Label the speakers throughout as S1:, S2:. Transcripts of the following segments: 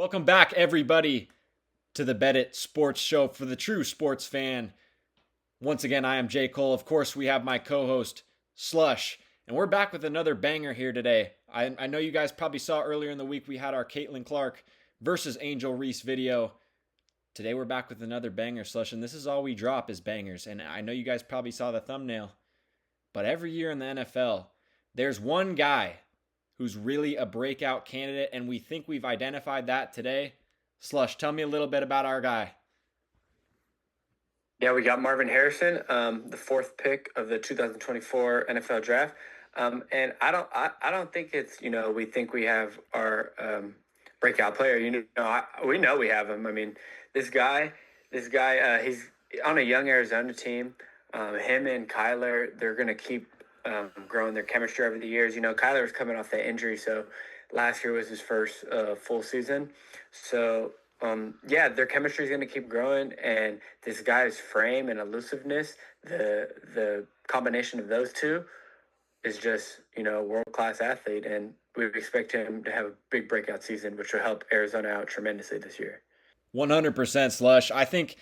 S1: Welcome back, everybody, to the BetIt Sports Show for the true sports fan. Once again, I am JCOLE. Of course, we have my co-host, Slush, and we're back with another banger here today. I know you guys probably saw earlier in the week we had our Caitlin Clark versus Angel Reese video. Today we're back with another banger, Slush, and this is all we drop is bangers. And I know you guys probably saw the thumbnail, but every year in the NFL, there's one guy who's really a breakout candidate, and we think we've identified that today. Slush, tell me a little bit about our guy.
S2: Yeah, we got Marvin Harrison, the fourth pick of the 2024 NFL Draft, and I don't think it's we think we have our breakout player. We know we have him. I mean, this guy, he's on a young Arizona team. Him and Kyler, they're gonna keep growing their chemistry over the years. Kyler was coming off that injury, so last year was his first full season. So their chemistry is going to keep growing, and this guy's frame and elusiveness, the combination of those two, is just world class athlete, and we expect him to have a big breakout season, which will help Arizona out tremendously this year.
S1: 100% Slush. I think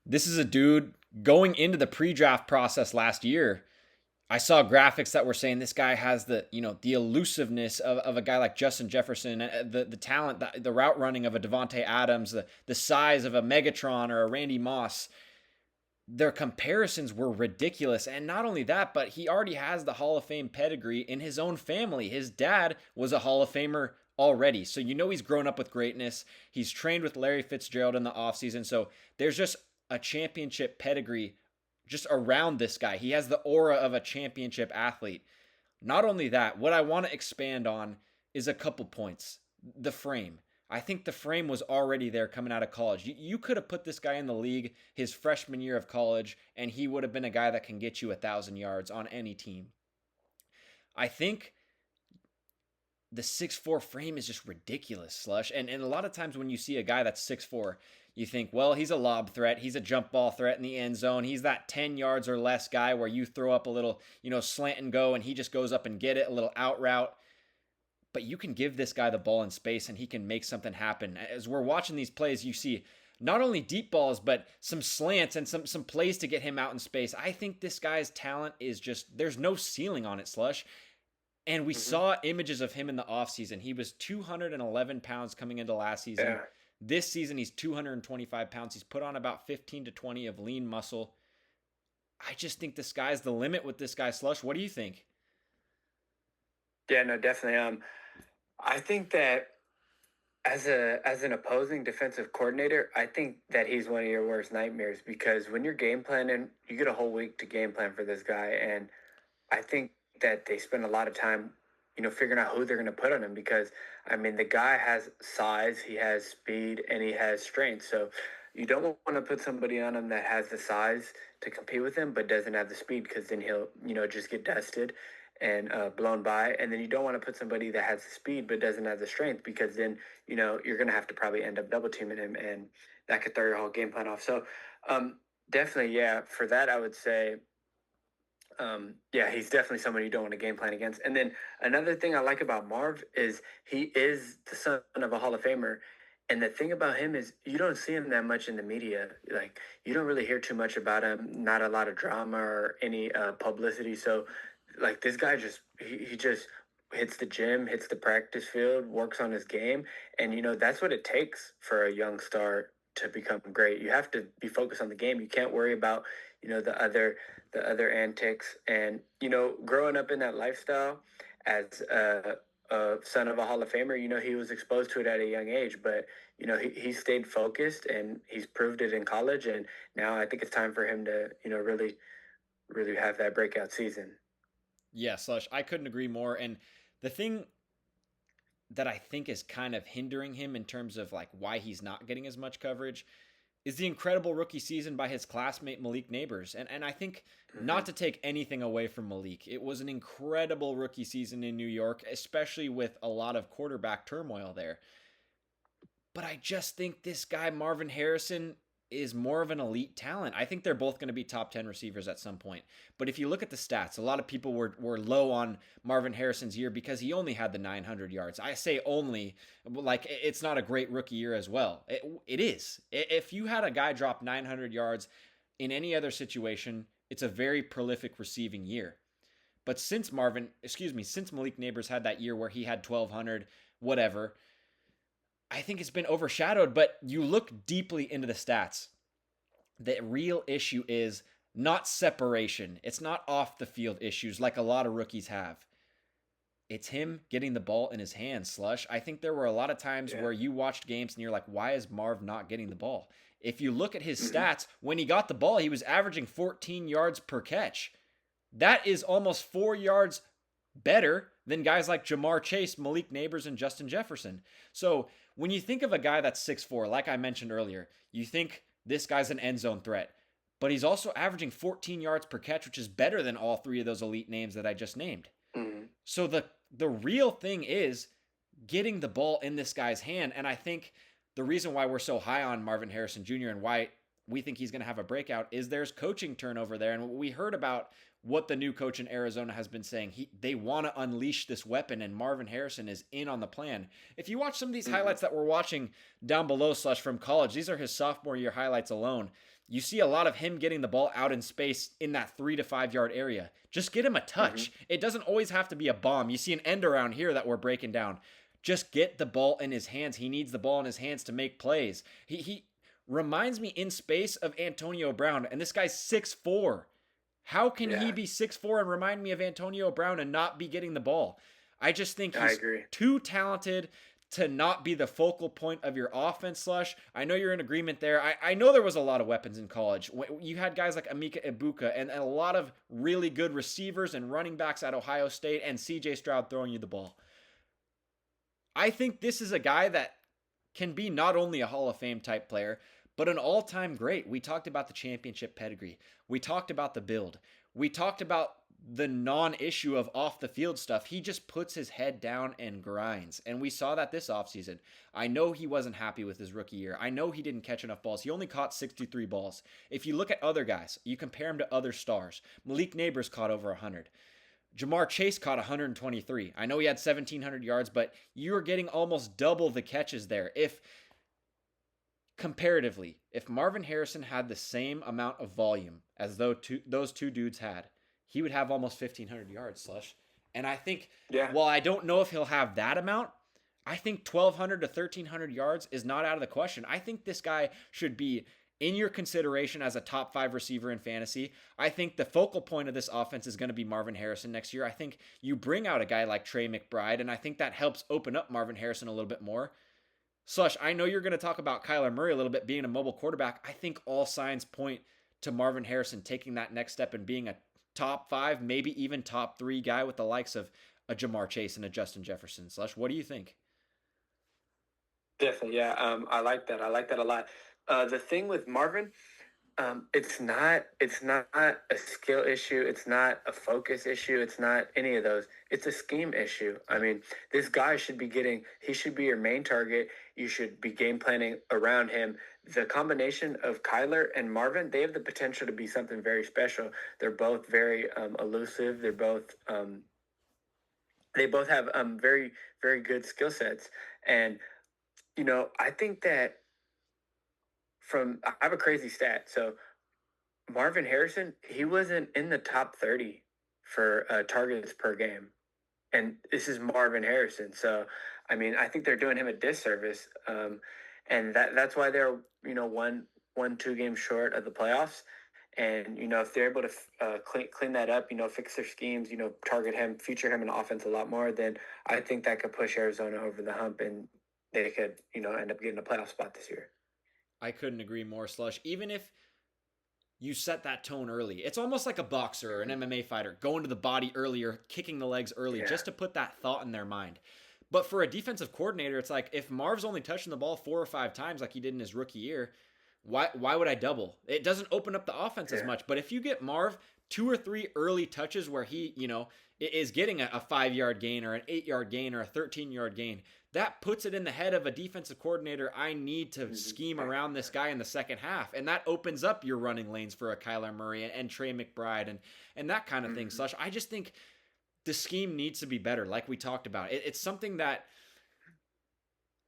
S1: this is a dude going into the pre-draft process last year. I saw graphics that were saying this guy has the elusiveness of a guy like Justin Jefferson, the talent, the route running of a Devontae Adams, the size of a Megatron or a Randy Moss. Their comparisons were ridiculous. And not only that, but he already has the Hall of Fame pedigree in his own family. His dad was a Hall of Famer already. So he's grown up with greatness. He's trained with Larry Fitzgerald in the offseason. So there's just a championship pedigree just around this guy. He has the aura of a championship athlete. Not only that, what I want to expand on is a couple points. The frame. I think the frame was already there coming out of college. You could have put this guy in the league his freshman year of college, and he would have been a guy that can get you 1,000 yards on any team. I think the 6'4 frame is just ridiculous, Slush. And a lot of times when you see a guy that's 6'4, you think, well, he's a lob threat. He's a jump ball threat in the end zone. He's that 10 yards or less guy where you throw up a little, slant and go, and he just goes up and get it, a little out route. But you can give this guy the ball in space, and he can make something happen. As we're watching these plays, you see not only deep balls, but some slants and some plays to get him out in space. I think this guy's talent is just, there's no ceiling on it, Slush. And we saw images of him in the offseason. He was 211 pounds coming into last season.
S2: Yeah.
S1: This season, he's 225 pounds. He's put on about 15 to 20 of lean muscle. I just think the sky's the limit with this guy, Slush. What do you think?
S2: Yeah, no, definitely. I think that as an opposing defensive coordinator, I think that he's one of your worst nightmares, because when you're game planning, you get a whole week to game plan for this guy, and I think that they spend a lot of time figuring out who they're going to put on him, because, I mean, the guy has size, he has speed, and he has strength. So you don't want to put somebody on him that has the size to compete with him, but doesn't have the speed, because then he'll, just get dusted and blown by. And then you don't want to put somebody that has the speed, but doesn't have the strength, because then, you're going to have to probably end up double teaming him, and that could throw your whole game plan off. So definitely, yeah, for that, I would say, he's definitely someone you don't want to game plan against. And then another thing I like about Marv is he is the son of a Hall of Famer. And the thing about him is you don't see him that much in the media. Like, you don't really hear too much about him, not a lot of drama or any publicity. So, like, this guy he just hits the gym, hits the practice field, works on his game. And, that's what it takes for a young star to become great. You have to be focused on the game. You can't worry about, the other antics. And, growing up in that lifestyle as a son of a Hall of Famer, he was exposed to it at a young age, but, he stayed focused, and he's proved it in college. And now I think it's time for him to, really, really have that breakout season.
S1: Yeah, Slush, I couldn't agree more. And the thing that I think is kind of hindering him in terms of like why he's not getting as much coverage is the incredible rookie season by his classmate Malik Neighbors. And I think, not to take anything away from Malik, it was an incredible rookie season in New York, especially with a lot of quarterback turmoil there. But I just think this guy, Marvin Harrison, is more of an elite talent. I think they're both going to be top 10 receivers at some point. But if you look at the stats, a lot of people were low on Marvin Harrison's year because he only had the 900 yards. I say only, like it's not a great rookie year as well. It is. If you had a guy drop 900 yards in any other situation, it's a very prolific receiving year. But since Malik Neighbors had that year where he had 1,200, whatever, I think it's been overshadowed. But you look deeply into the stats. The real issue is not separation. It's not off the field issues like a lot of rookies have. It's him getting the ball in his hands, Slush. I think there were a lot of times where you watched games and you're like, why is Marv not getting the ball? If you look at his stats, when he got the ball, he was averaging 14 yards per catch. That is almost 4 yards better than guys like Jamar Chase, Malik Neighbors, and Justin Jefferson. So when you think of a guy that's 6'4", like I mentioned earlier, you think this guy's an end zone threat. But he's also averaging 14 yards per catch, which is better than all three of those elite names that I just named. Mm-hmm. So the real thing is getting the ball in this guy's hand. And I think the reason why we're so high on Marvin Harrison Jr. and why we think he's going to have a breakout is there's coaching turnover there. And we heard about what the new coach in Arizona has been saying. They want to unleash this weapon, and Marvin Harrison is in on the plan. If you watch some of these highlights that we're watching down below, Slush, from college, these are his sophomore year highlights alone. You see a lot of him getting the ball out in space in that 3 to 5 yard area. Just get him a touch. It doesn't always have to be a bomb. You see an end around here that we're breaking down. Just get the ball in his hands. He needs the ball in his hands to make plays. He reminds me in space of Antonio Brown, and this guy's 6'4". How can he be 6'4" and remind me of Antonio Brown and not be getting the ball? I just think he's too talented to not be the focal point of your offense, Slush. I know you're in agreement there. I know there was a lot of weapons in college. You had guys like Emeka Ibuka and a lot of really good receivers and running backs at Ohio State and C.J. Stroud throwing you the ball. I think this is a guy that can be not only a Hall of Fame type player, but an all-time great. We talked about the championship pedigree. We talked about the build. We talked about the non-issue of off-the-field stuff. He just puts his head down and grinds. And we saw that this offseason. I know he wasn't happy with his rookie year. I know he didn't catch enough balls. He only caught 63 balls. If you look at other guys, you compare him to other stars. Malik Neighbors caught over 100. Jamar Chase caught 123. I know he had 1,700 yards, but you are getting almost double the catches there. Comparatively, if Marvin Harrison had the same amount of volume as those two dudes had, he would have almost 1,500 yards, Slush. And I think, while I don't know if he'll have that amount, I think 1,200 to 1,300 yards is not out of the question. I think this guy should be in your consideration as a top 5 receiver in fantasy. I think the focal point of this offense is going to be Marvin Harrison next year. I think you bring out a guy like Trey McBride, and I think that helps open up Marvin Harrison a little bit more. Slush, I know you're going to talk about Kyler Murray a little bit being a mobile quarterback. I think all signs point to Marvin Harrison taking that next step and being a top 5, maybe even top 3 guy with the likes of a Jamar Chase and a Justin Jefferson. Slush, what do you think?
S2: Definitely, yeah. I like that. I like that a lot. The thing with Marvin, it's not a skill issue. It's not a focus issue. It's not any of those. It's a scheme issue. I mean, this guy should be he should be your main target. You should be game planning around him. The combination of Kyler and Marvin, they have the potential to be something very special. They're both very elusive. They both have very, very good skill sets. And, I think that I have a crazy stat. So Marvin Harrison, he wasn't in the top 30 for targets per game. And this is Marvin Harrison. So, I mean, I think they're doing him a disservice. And that's why they're, 1-2 games short of the playoffs. And, if they're able to clean that up, fix their schemes, target him, feature him in offense a lot more, then I think that could push Arizona over the hump and they could, end up getting a playoff spot this year.
S1: I couldn't agree more, Slush. Even if you set that tone early, it's almost like a boxer or an MMA fighter going to the body earlier, kicking the legs early, just to put that thought in their mind. But for a defensive coordinator, it's like if Marv's only touching the ball 4 or 5 times like he did in his rookie year, why would I double? It doesn't open up the offense as much. But if you get Marv 2 or 3 early touches where he, is getting a 5-yard gain or an 8-yard gain or a 13-yard gain, that puts it in the head of a defensive coordinator. I need to scheme around this guy in the second half. And that opens up your running lanes for a Kyler Murray and Trey McBride and that kind of thing. Slush, I just think the scheme needs to be better, like we talked about. It's something that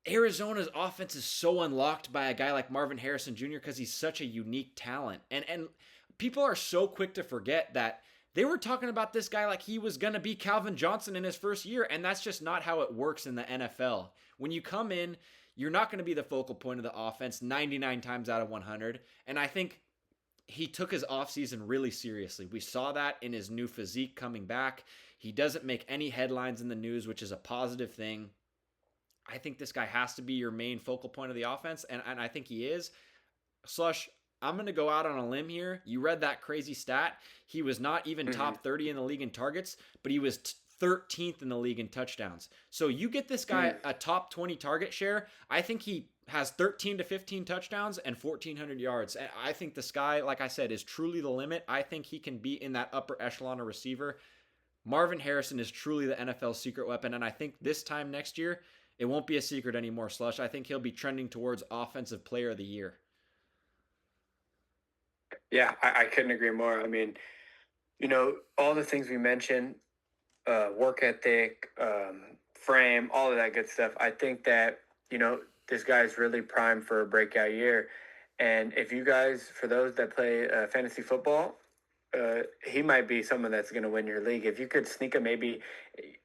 S1: Arizona's offense is so unlocked by a guy like Marvin Harrison Jr. because he's such a unique talent. And people are so quick to forget that they were talking about this guy like he was going to be Calvin Johnson in his first year, and that's just not how it works in the NFL. When you come in, you're not going to be the focal point of the offense 99 times out of 100, and I think he took his offseason really seriously. We saw that in his new physique coming back. He doesn't make any headlines in the news, which is a positive thing. I think this guy has to be your main focal point of the offense, and I think he is. Slush, I'm going to go out on a limb here. You read that crazy stat. He was not even top 30 in the league in targets, but he was 13th in the league in touchdowns. So you get this guy a top 20 target share. I think he has 13 to 15 touchdowns and 1,400 yards. And I think the sky, like I said, is truly the limit. I think he can be in that upper echelon of receiver. Marvin Harrison is truly the NFL secret weapon. And I think this time next year, it won't be a secret anymore, Slush. I think he'll be trending towards Offensive Player of the Year.
S2: Yeah, I couldn't agree more. I mean, all the things we mentioned, work ethic, frame, all of that good stuff. I think that, this guy's really primed for a breakout year. And if you guys, for those that play fantasy football, he might be someone that's going to win your league. If you could sneak him maybe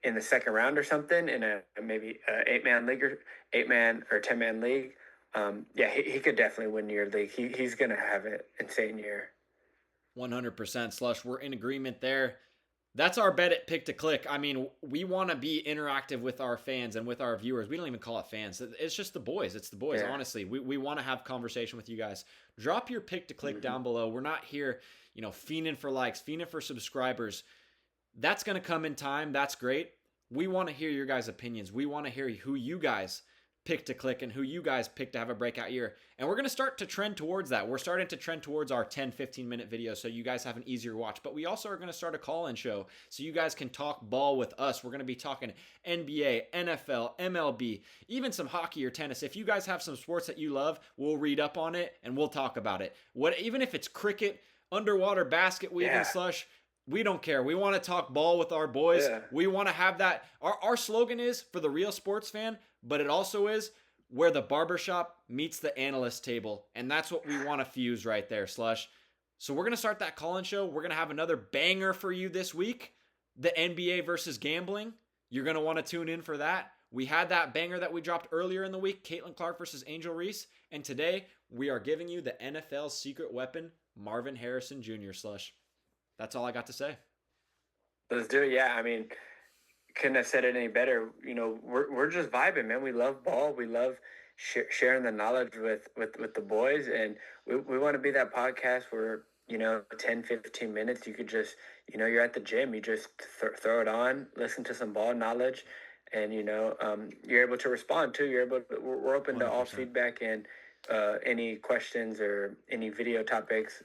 S2: in the second round or something in a maybe 8-man league or 8-man or 10-man league, he could definitely win your league. He's going to have an insane year.
S1: 100% Slush. We're in agreement there. That's our BetIt pick to click. I mean, we want to be interactive with our fans and with our viewers. We don't even call it fans. It's just the boys. It's the boys, honestly. We want to have conversation with you guys. Drop your pick to click down below. We're not here, fiending for likes, fiending for subscribers. That's going to come in time. That's great. We want to hear your guys' opinions. We want to hear who you guys pick to click and who you guys pick to have a breakout year. And we're going to start to trend towards that. We're starting to trend towards our 10, 15-minute videos so you guys have an easier watch. But we also are going to start a call-in show so you guys can talk ball with us. We're going to be talking NBA, NFL, MLB, even some hockey or tennis. If you guys have some sports that you love, we'll read up on it and we'll talk about it. Even if it's cricket, underwater basket weaving, Slush, we don't care. We want to talk ball with our boys. Yeah. We want to have that. Our slogan is for the real sports fan, but it also is where the barbershop meets the analyst table. And that's what we want to fuse right there, Slush. So we're going to start that call-in show. We're going to have another banger for you this week. The NBA versus gambling. You're going to want to tune in for that. We had that banger that we dropped earlier in the week, Caitlin Clark versus Angel Reese. And today we are giving you the NFL's secret weapon, Marvin Harrison Jr., Slush. That's all I got to say.
S2: Let's do it. Yeah, I mean, couldn't have said it any better. We're just vibing, man. We love ball. We love sharing the knowledge with the boys. And we want to be that podcast where, 10, 15 minutes, you could just, you're at the gym. You just throw it on, listen to some ball knowledge. And, you're able to respond, too. We're open to all 100%. Feedback and any questions or any video topics.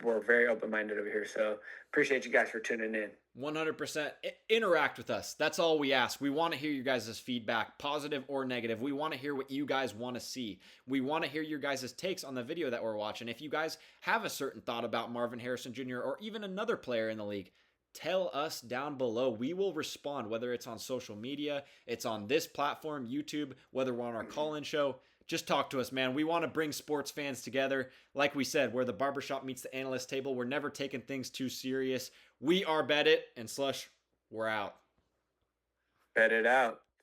S2: We're very open-minded over here. So appreciate you guys for tuning in.
S1: 100%. Interact with us. That's all we ask. We want to hear you guys' feedback, positive or negative. We want to hear what you guys want to see. We want to hear your guys' takes on the video that we're watching. If you guys have a certain thought about Marvin Harrison Jr. or even another player in the league, tell us down below. We will respond, whether it's on social media, it's on this platform, YouTube, whether we're on our call-in show. Just talk to us, man. We want to bring sports fans together. Like we said, where the barbershop meets the analyst table. We're never taking things too serious. We are BetIt, and Slush, we're out.
S2: Bet it out.